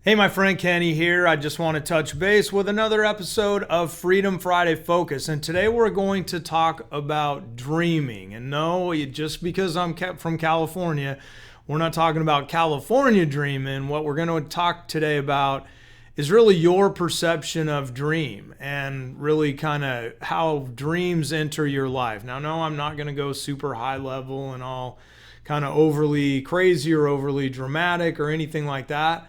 Hey, my friend Kenny here. I just want to touch base with another episode of Freedom Friday Focus. And today we're going to talk about dreaming. And no, just because I'm from California, we're not talking about California dreaming. What we're going to talk today about is really your perception of dream and really kind of how dreams enter your life. Now, no, I'm not going to go super high level and all kind of overly crazy or overly dramatic or anything like that.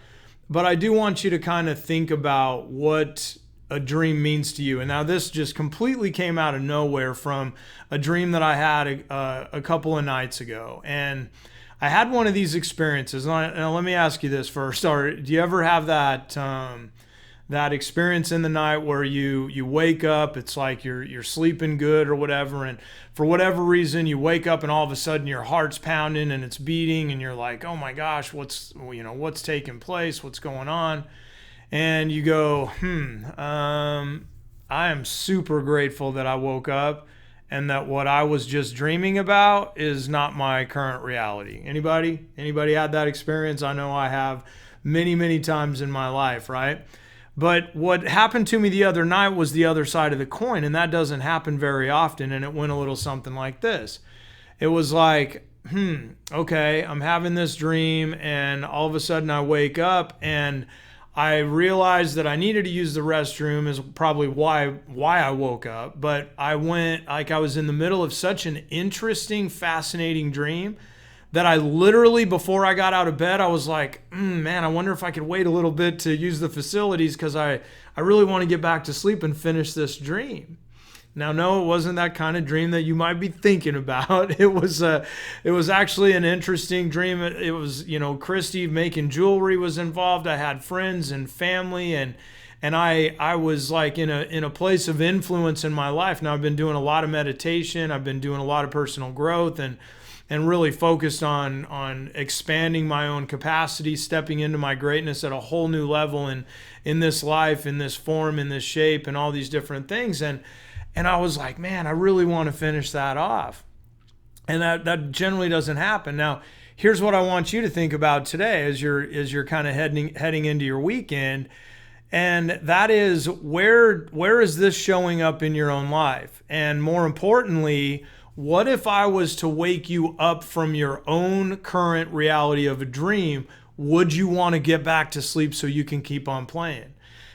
But I do want you to kind of think about what a dream means to you. And now this just completely came out of nowhere from a dream that I had a couple of nights ago. And I had one of these experiences. And let me ask you this first. Or do you ever have that experience in the night where you wake up, it's like you're sleeping good or whatever, and for whatever reason you wake up and all of a sudden your heart's pounding and it's beating and you're like, oh my gosh, what's taking place, what's going on? And you go, I am super grateful that I woke up and that what I was just dreaming about is not my current reality. Anybody had that experience? I know I have many times in my life, right? But what happened to me the other night was the other side of the coin, and that doesn't happen very often, and it went a little something like this. It was like, okay, I'm having this dream, and all of a sudden I wake up, and I realized that I needed to use the restroom is probably why I woke up, but I went, like I was in the middle of such an interesting, fascinating dream that I literally, before I got out of bed, I was like, man, I wonder if I could wait a little bit to use the facilities because I really want to get back to sleep and finish this dream. Now, no, it wasn't that kind of dream that you might be thinking about. It was actually an interesting dream. It was, Christy making jewelry was involved. I had friends and family, and I was like in a place of influence in my life. Now I've been doing a lot of meditation. I've been doing a lot of personal growth and really focused on expanding my own capacity, stepping into my greatness at a whole new level in this life, in this form, in this shape, and all these different things. And I was like, man, I really want to finish that off. And that generally doesn't happen. Now, here's what I want you to think about today as you're kind of heading into your weekend. And that is, where is this showing up in your own life? And more importantly, what if I was to wake you up from your own current reality of a dream? Would you want to get back to sleep so you can keep on playing?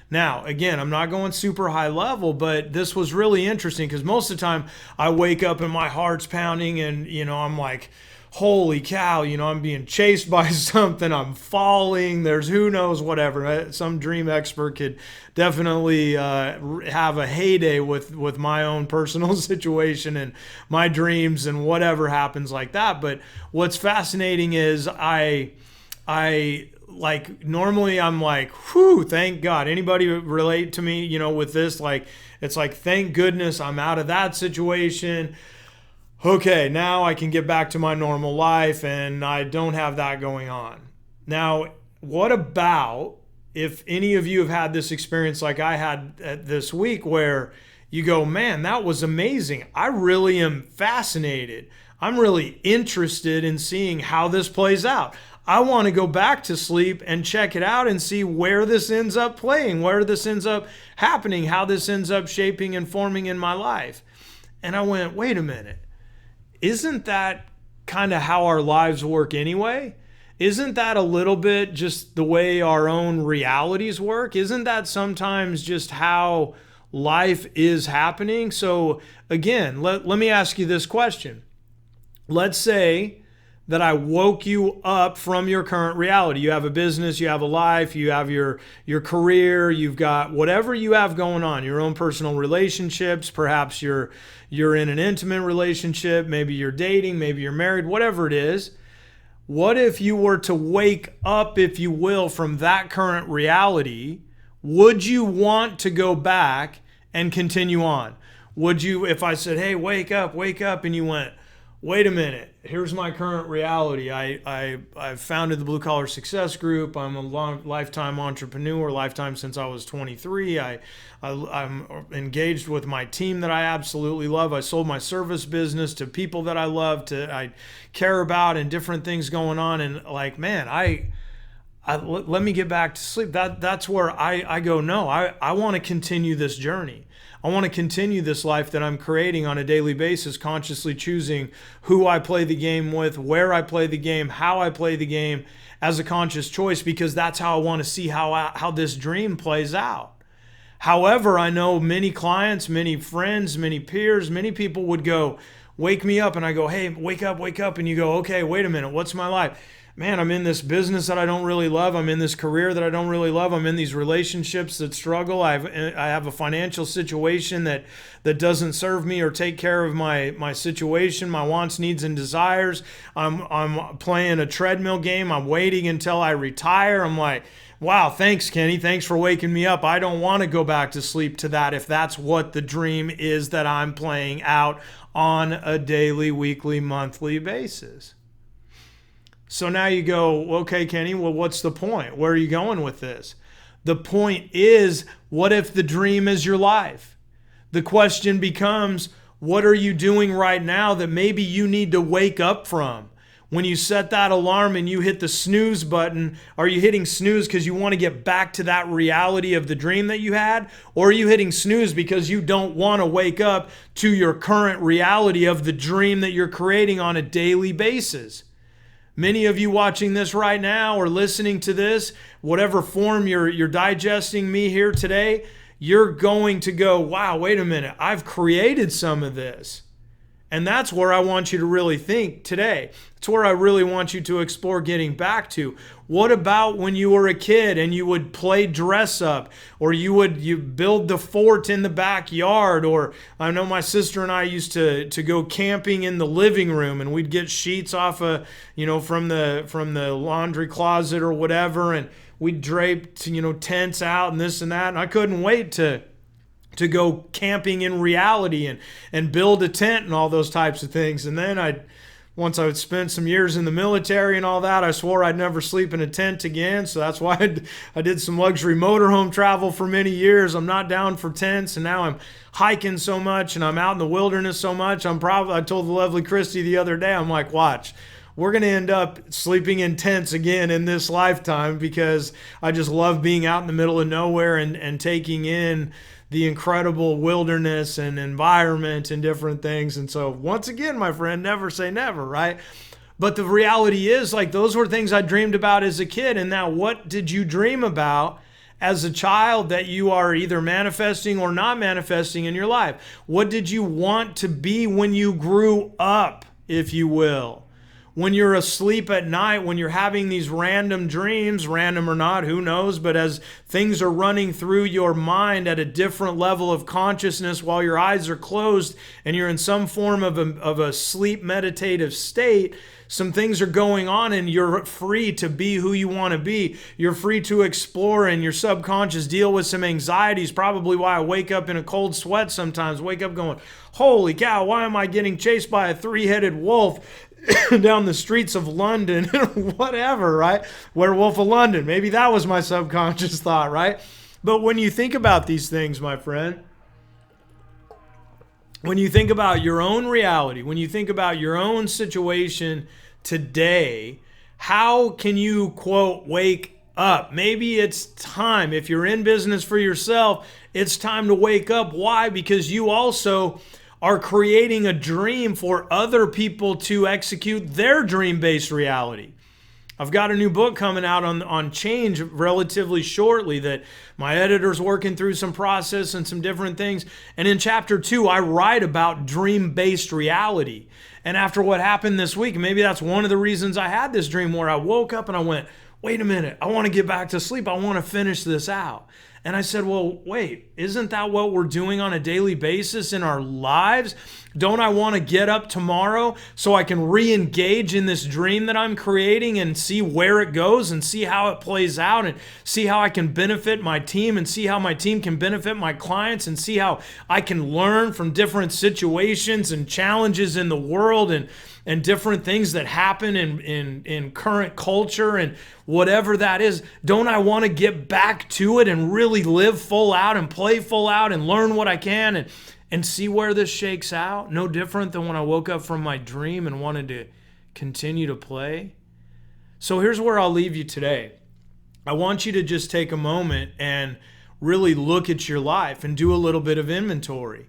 Now, again, I'm not going super high level, but this was really interesting because most of the time I wake up and my heart's pounding and, I'm like, holy cow, I'm being chased by something, I'm falling, there's who knows whatever. Some dream expert could definitely have a heyday with my own personal situation and my dreams and whatever happens like that. But what's fascinating is I like normally I'm like, whew, thank God. Anybody relate to me, with this? Like, it's like, thank goodness I'm out of that situation. Okay, now I can get back to my normal life and I don't have that going on. Now, what about if any of you have had this experience like I had this week where you go, man, that was amazing. I really am fascinated. I'm really interested in seeing how this plays out. I want to go back to sleep and check it out and see where this ends up playing, where this ends up happening, how this ends up shaping and forming in my life. And I went, wait a minute. Isn't that kind of how our lives work anyway? Isn't that a little bit just the way our own realities work? Isn't that sometimes just how life is happening? So again, let me ask you this question. Let's say that I woke you up from your current reality. You have a business, you have a life, you have your career, you've got whatever you have going on, your own personal relationships, perhaps you're in an intimate relationship, maybe you're dating, maybe you're married, whatever it is. What if you were to wake up, if you will, from that current reality? Would you want to go back and continue on? Would you, if I said, hey, wake up, and you went, wait a minute, here's my current reality. I've founded the Blue Collar Success Group. I'm a lifetime entrepreneur, lifetime since I was 23. I'm engaged with my team that I absolutely love. I sold my service business to people that I love, I care about, and different things going on. And like, man, let me get back to sleep. That's where I go, no, I want to continue this journey. I want to continue this life that I'm creating on a daily basis, consciously choosing who I play the game with, where I play the game, how I play the game as a conscious choice, because that's how I want to see how this dream plays out. However, I know many clients, many friends, many peers, many people would go, wake me up, and I go, hey, wake up, and you go, okay, wait a minute, what's my life? Man, I'm in this business that I don't really love. I'm in this career that I don't really love. I'm in these relationships that struggle. I have a financial situation that doesn't serve me or take care of my situation, my wants, needs, and desires. I'm playing a treadmill game. I'm waiting until I retire. I'm like, wow, thanks, Kenny. Thanks for waking me up. I don't want to go back to sleep to that if that's what the dream is that I'm playing out on a daily, weekly, monthly basis. So now you go, okay, Kenny, well, what's the point? Where are you going with this? The point is, what if the dream is your life? The question becomes, what are you doing right now that maybe you need to wake up from? When you set that alarm and you hit the snooze button, are you hitting snooze because you want to get back to that reality of the dream that you had? Or are you hitting snooze because you don't want to wake up to your current reality of the dream that you're creating on a daily basis? Many of you watching this right now or listening to this, whatever form you're digesting me here today, you're going to go, wow, wait a minute, I've created some of this. And that's where I want you to really think today. It's where I really want you to explore getting back to. What about when you were a kid and you would play dress up, or you build the fort in the backyard, or I know my sister and I used to go camping in the living room, and we'd get sheets off from the laundry closet or whatever, and we'd drape tents out and this and that, and I couldn't wait to go camping in reality and build a tent and all those types of things. And then once I would spend some years in the military and all that, I swore I'd never sleep in a tent again. So that's why I did some luxury motorhome travel for many years. I'm not down for tents, and now I'm hiking so much and I'm out in the wilderness so much. I told the lovely Christy the other day, I'm like, watch, we're going to end up sleeping in tents again in this lifetime, because I just love being out in the middle of nowhere and taking in the incredible wilderness and environment and different things. And so once again, my friend, never say never, right? But the reality is, like, those were things I dreamed about as a kid. And now, what did you dream about as a child that you are either manifesting or not manifesting in your life? What did you want to be when you grew up, if you will? When you're asleep at night, when you're having these random dreams, random or not, who knows, but as things are running through your mind at a different level of consciousness while your eyes are closed and you're in some form of a sleep meditative state, some things are going on and you're free to be who you want to be. You're free to explore, and your subconscious deal with some anxieties. Probably why I wake up in a cold sweat sometimes, wake up going, holy cow, why am I getting chased by a three-headed wolf down the streets of London, whatever, right? Werewolf of London. Maybe that was my subconscious thought, right? But when you think about these things, my friend, when you think about your own reality, when you think about your own situation today, how can you, quote, wake up? Maybe it's time. If you're in business for yourself, it's time to wake up. Why? Because you also are creating a dream for other people to execute their dream-based reality. I've got a new book coming out on change relatively shortly that my editor's working through some process and some different things. And in chapter 2, I write about dream-based reality. And after what happened this week, maybe that's one of the reasons I had this dream, where I woke up and I went, wait a minute, I want to get back to sleep. I want to finish this out. And I said, well, wait, isn't that what we're doing on a daily basis in our lives? Don't I want to get up tomorrow so I can re-engage in this dream that I'm creating and see where it goes and see how it plays out and see how I can benefit my team and see how my team can benefit my clients and see how I can learn from different situations and challenges in the world and different things that happen in current culture and whatever that is? Don't I want to get back to it and really live full out and play full out and learn what I can and see where this shakes out? No different than when I woke up from my dream and wanted to continue to play. So here's where I'll leave you today. I want you to just take a moment and really look at your life and do a little bit of inventory.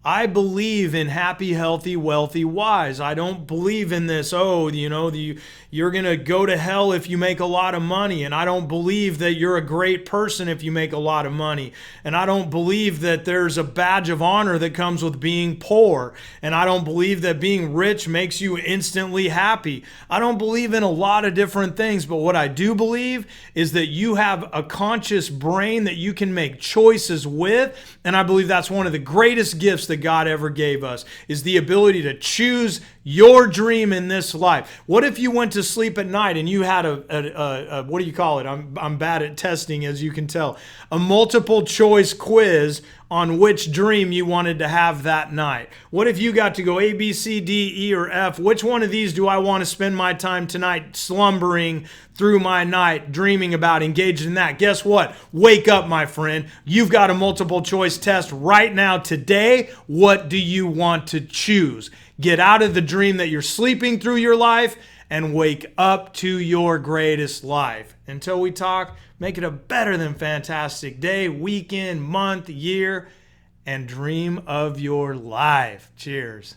I believe in happy, healthy, wealthy, wise. I don't believe in this, you're going to go to hell if you make a lot of money. And I don't believe that you're a great person if you make a lot of money. And I don't believe that there's a badge of honor that comes with being poor. And I don't believe that being rich makes you instantly happy. I don't believe in a lot of different things. But what I do believe is that you have a conscious brain that you can make choices with. And I believe that's one of the greatest gifts that God ever gave us, is the ability to choose your dream in this life. What if you went to sleep at night and you had a what do you call it? I'm bad at testing, as you can tell. A multiple choice quiz on which dream you wanted to have that night. What if you got to go A, B, C, D, E, or F? Which one of these do I want to spend my time tonight slumbering through my night, dreaming about, engaged in that? Guess what? Wake up, my friend. You've got a multiple choice test right now today. What do you want to choose? Get out of the dream that you're sleeping through your life and wake up to your greatest life. Until we talk, make it a better than fantastic day, weekend, month, year, and dream of your life. Cheers.